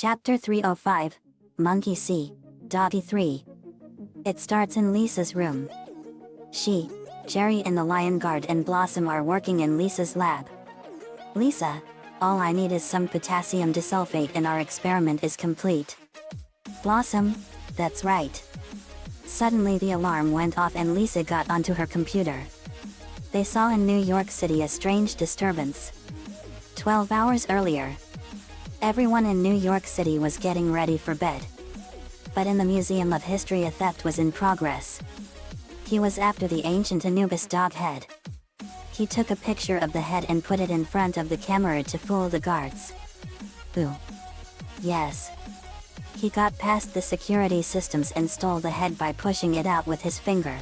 Chapter 305, Monkey C, Doggie 3. It starts in Lisa's room. She, Jerry and the Lion Guard and Blossom are working in Lisa's lab. Lisa, all I need is some potassium disulfate and our experiment is complete. Blossom, that's right. Suddenly the alarm went off and Lisa got onto her computer. They saw in New York City a strange disturbance. 12 hours earlier, everyone in New York City was getting ready for bed. But in the Museum of History a theft was in progress. He was after the ancient Anubis dog head. He took a picture of the head and put it in front of the camera to fool the guards. Ooh. Yes. He got past the security systems and stole the head by pushing it out with his finger.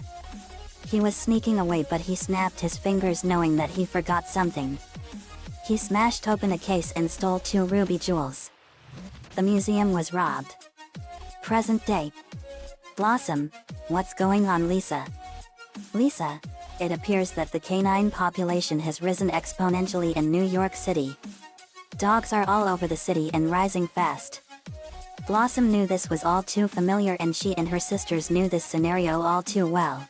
He was sneaking away but he snapped his fingers knowing that he forgot something. He smashed open a case and stole 2 ruby jewels. The museum was robbed. Present day. Blossom, what's going on Lisa? Lisa, it appears that the canine population has risen exponentially in New York City. Dogs are all over the city and rising fast. Blossom knew this was all too familiar and she and her sisters knew this scenario all too well.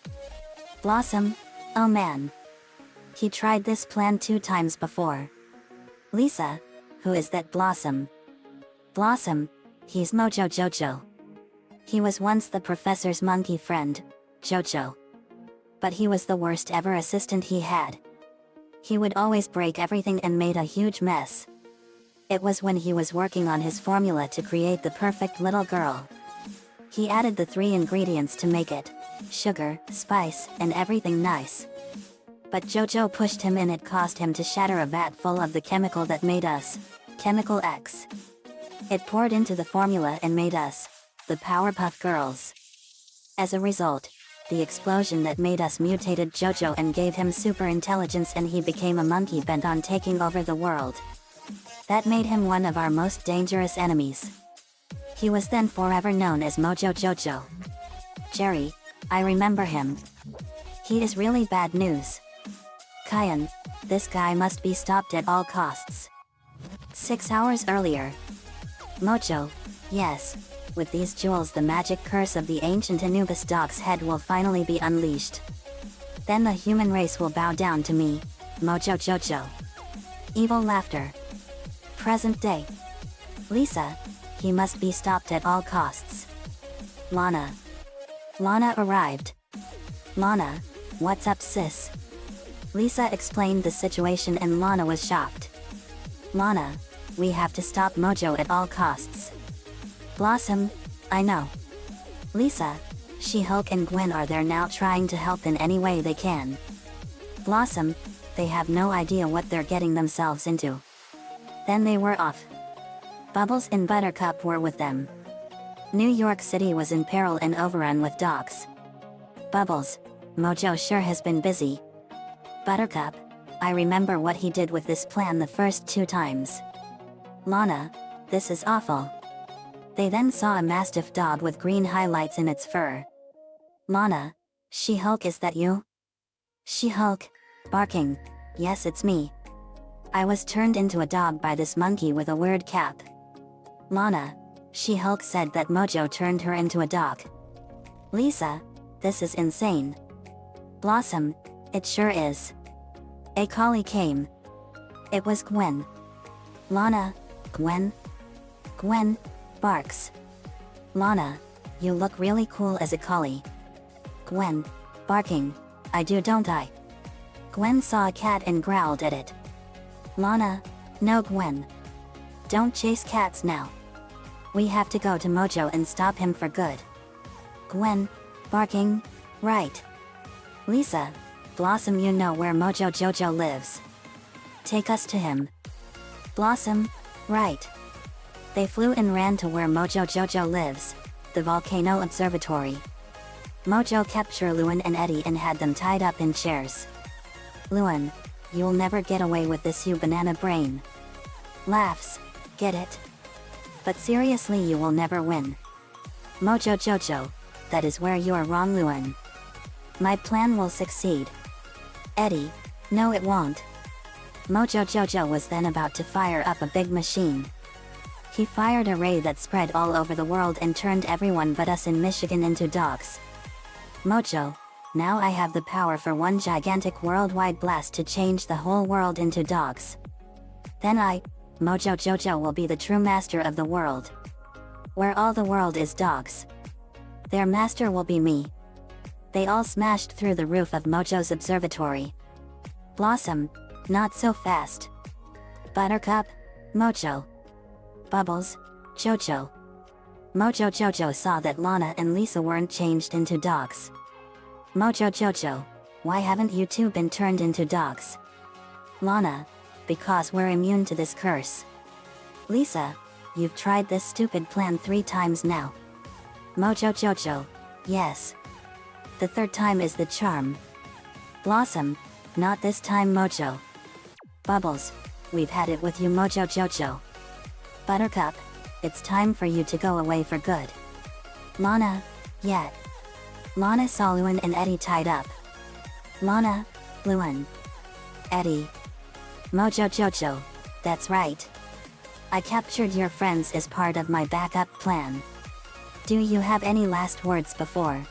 Blossom, oh man. He tried this plan 2 times before. Lisa, who is that Blossom? Blossom, he's Mojo Jojo. He was once the professor's monkey friend, Jojo. But he was the worst ever assistant he had. He would always break everything and made a huge mess. It was when he was working on his formula to create the perfect little girl. He added the 3 ingredients to make it: sugar, spice, and everything nice. But Jojo pushed him and it caused him to shatter a vat full of the chemical that made us, Chemical X. It poured into the formula and made us, the Powerpuff Girls. As a result, the explosion that made us mutated Jojo and gave him super intelligence and he became a monkey bent on taking over the world. That made him one of our most dangerous enemies. He was then forever known as Mojo Jojo. Jerry, I remember him. He is really bad news. Kyan, this guy must be stopped at all costs. 6 hours earlier. Mojo, yes, with these jewels the magic curse of the ancient Anubis dog's head will finally be unleashed. Then the human race will bow down to me, Mojo Jojo. Evil laughter. Present day. Lisa, he must be stopped at all costs. Lana. Lana arrived. Lana, what's up sis? Lisa explained the situation and Lana was shocked. Lana, we have to stop Mojo at all costs. Blossom, I know. Lisa, She-Hulk and Gwen are there now trying to help in any way they can. Blossom, they have no idea what they're getting themselves into. Then they were off. Bubbles and Buttercup were with them. New York City was in peril and overrun with dogs. Bubbles, Mojo sure has been busy. Buttercup, I remember what he did with this plan the first 2 times. Lana, this is awful. They then saw a mastiff dog with green highlights in its fur. Lana, She-Hulk, is that you? She-Hulk, barking, yes it's me. I was turned into a dog by this monkey with a weird cap. Lana, She-Hulk said that Mojo turned her into a dog. Lisa, this is insane. Blossom, it sure is. A collie came. It was Gwen. Lana, Gwen? Gwen, barks. Lana, you look really cool as a collie. Gwen, barking, I do don't I? Gwen saw a cat and growled at it. Lana, no Gwen. Don't chase cats now. We have to go to Mojo and stop him for good. Gwen, barking, right. Lisa, Blossom, you know where Mojo Jojo lives. Take us to him. Blossom, right. They flew and ran to where Mojo Jojo lives, the Volcano Observatory. Mojo captured Luan and Eddie and had them tied up in chairs. Luan, you'll never get away with this, you banana brain. Laughs, get it? But seriously, you will never win. Mojo Jojo, that is where you're wrong Luan. My plan will succeed. Eddie, no it won't. Mojo Jojo was then about to fire up a big machine. He fired a ray that spread all over the world and turned everyone but us in Michigan into dogs. Mojo, now I have the power for one gigantic worldwide blast to change the whole world into dogs. Then I, Mojo Jojo, will be the true master of the world. Where all the world is dogs. Their master will be me. They all smashed through the roof of Mojo's observatory. Blossom, not so fast. Buttercup, Mojo. Bubbles, Jojo. Mojo Jojo saw that Lana and Lisa weren't changed into dogs. Mojo Jojo, why haven't you two been turned into dogs? Lana, because we're immune to this curse. Lisa, you've tried this stupid plan 3 times now. Mojo Jojo, yes. The 3rd time is the charm. Blossom, not this time Mojo. Bubbles, we've had it with you Mojo Jojo. Buttercup, it's time for you to go away for good. Lana, yet. Lana saw Luan and Eddie tied up. Lana, Luan. Eddie. Mojo Jojo, that's right. I captured your friends as part of my backup plan. Do you have any last words before?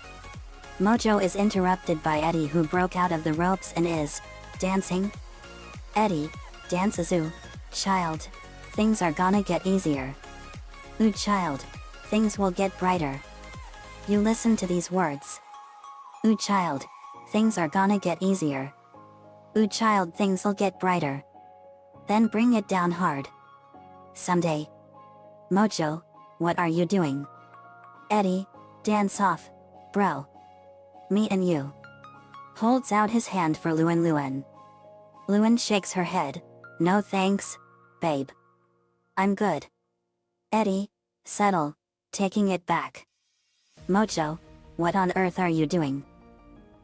Mojo is interrupted by Eddie, who broke out of the ropes and is dancing. Eddie, dances. Ooh, child, things are gonna get easier. Ooh child, things will get brighter. You listen to these words. Ooh child, things are gonna get easier. Ooh child, things'll get brighter. Then bring it down hard. Someday. Mojo, what are you doing? Eddie, dance off, bro. Me and you. Holds out his hand for Luan. Luan shakes her head. No thanks, babe. I'm good. Eddie, settle, taking it back. Mojo, what on earth are you doing?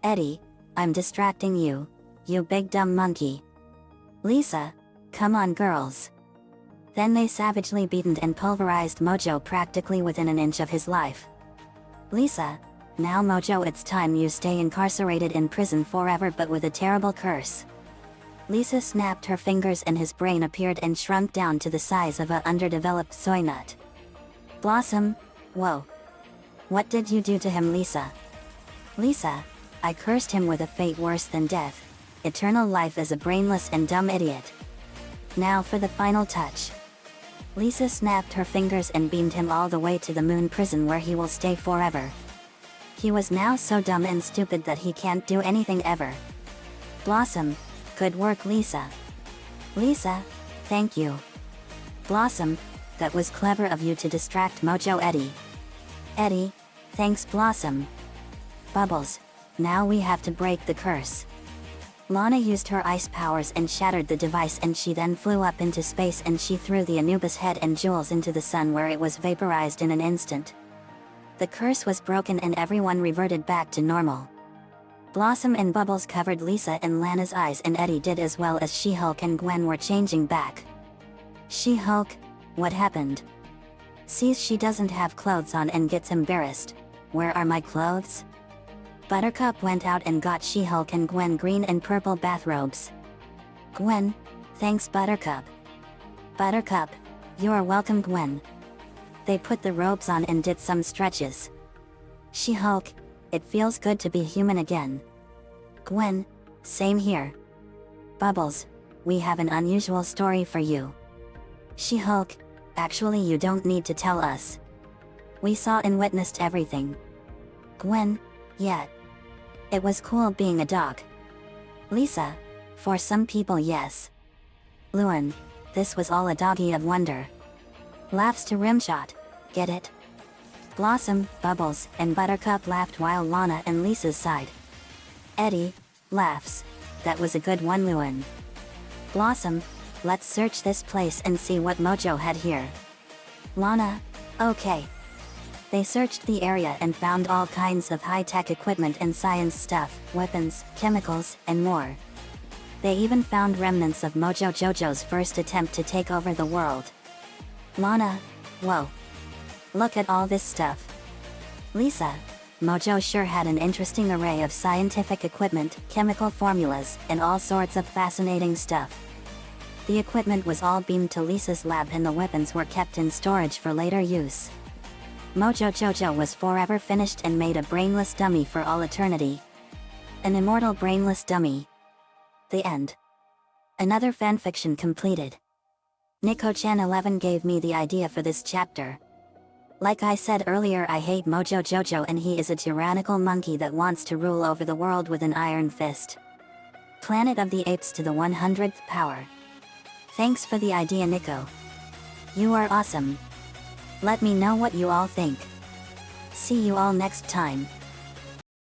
Eddie, I'm distracting you, you big dumb monkey. Lisa, come on girls. Then they savagely beaten and pulverized Mojo practically within an inch of his life. Lisa, now Mojo, it's time you stay incarcerated in prison forever but with a terrible curse. Lisa snapped her fingers and his brain appeared and shrunk down to the size of a underdeveloped soy nut. Blossom, whoa. What did you do to him, Lisa? Lisa, I cursed him with a fate worse than death, eternal life as a brainless and dumb idiot. Now for the final touch. Lisa snapped her fingers and beamed him all the way to the moon prison where he will stay forever. He was now so dumb and stupid that he can't do anything ever. Blossom, good work Lisa. Lisa, thank you. Blossom, that was clever of you to distract Mojo. Eddie. Eddie, thanks Blossom. Bubbles, now we have to break the curse. Lana used her ice powers and shattered the device, and she then flew up into space and she threw the Anubis head and jewels into the sun where it was vaporized in an instant. The curse was broken and everyone reverted back to normal. Blossom and Bubbles covered Lisa and Lana's eyes, and Eddie did as well as She-Hulk and Gwen were changing back. She-Hulk, what happened? Sees she doesn't have clothes on and gets embarrassed. Where are my clothes? Buttercup went out and got She-Hulk and Gwen green and purple bathrobes. Gwen, thanks Buttercup. Buttercup, you're welcome Gwen. They put the robes on and did some stretches. She-Hulk, it feels good to be human again. Gwen, same here. Bubbles, we have an unusual story for you. She-Hulk, actually you don't need to tell us. We saw and witnessed everything. Gwen, yeah. It was cool being a dog. Lisa, for some people yes. Luan, this was all a doggy of wonder. Laughs to Rimshot, get it? Blossom, Bubbles, and Buttercup laughed while Lana and Lisa's sighed. Eddie, laughs, that was a good one Luan. Blossom, let's search this place and see what Mojo had here. Lana, okay. They searched the area and found all kinds of high-tech equipment and science stuff, weapons, chemicals, and more. They even found remnants of Mojo Jojo's first attempt to take over the world. Lana, whoa. Look at all this stuff. Lisa, Mojo sure had an interesting array of scientific equipment, chemical formulas, and all sorts of fascinating stuff. The equipment was all beamed to Lisa's lab and the weapons were kept in storage for later use. Mojo Jojo was forever finished and made a brainless dummy for all eternity. An immortal brainless dummy. The end. Another fanfiction completed. Nico-chan 11 gave me the idea for this chapter. Like I said earlier, I hate Mojo Jojo and he is a tyrannical monkey that wants to rule over the world with an iron fist. Planet of the Apes to the 100th power. Thanks for the idea, Nico. You are awesome. Let me know what you all think. See you all next time.